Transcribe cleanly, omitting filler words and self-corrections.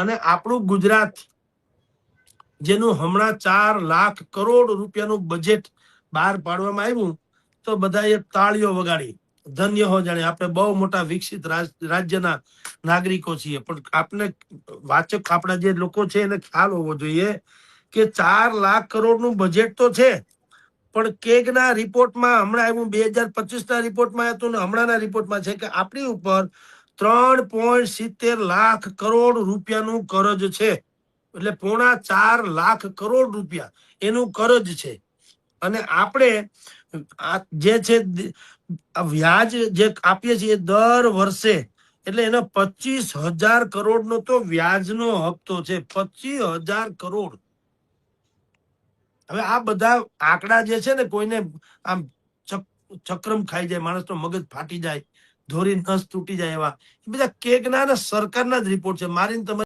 અને આપણું ગુજરાત જેનું હમણાં 4 લાખ કરોડ રૂપિયાનું બજેટ બહાર પાડવામાં આવ્યું તો બધાએ તાળીઓ વગાડી, ધન્ય હો જાણે આપણે બહુ મોટા વિકસિત રાજ્યના નાગરિકો છીએ. પણ આપણે વાચક આપણા જે લોકો છે એને ખ્યાલ હોવો જોઈએ કે 4 લાખ કરોડનું બજેટ તો છે, પણ કેગના રિપોર્ટમાં હમણાં આવ્યું, 2025ના રિપોર્ટમાં હતું ને હમણાંના રિપોર્ટમાં છે કે આપણી ઉપર 3.70 લાખ કરોડ રૂપિયાનું કરજ છે. એટલે 3.25 લાખ કરોડ રૂપિયા એનું કરજ છે. અને આપણે જે છે વ્યાજ જે આપીએ છીએ દર વર્ષે, એટલે એનો 25,000 કરોડનો તો વ્યાજનો હપ્તો છે. 25,000 કરોડ. હવે આ બધા આંકડા જે છે ને કોઈને આમ ચક્રમ ખાઈ જાય, માણસનો મગજ ફાટી જાય, ધોરી નસ તૂટી જાય, એવા બધા કેગના સરકારના જ રિપોર્ટ છે. મારીને તમે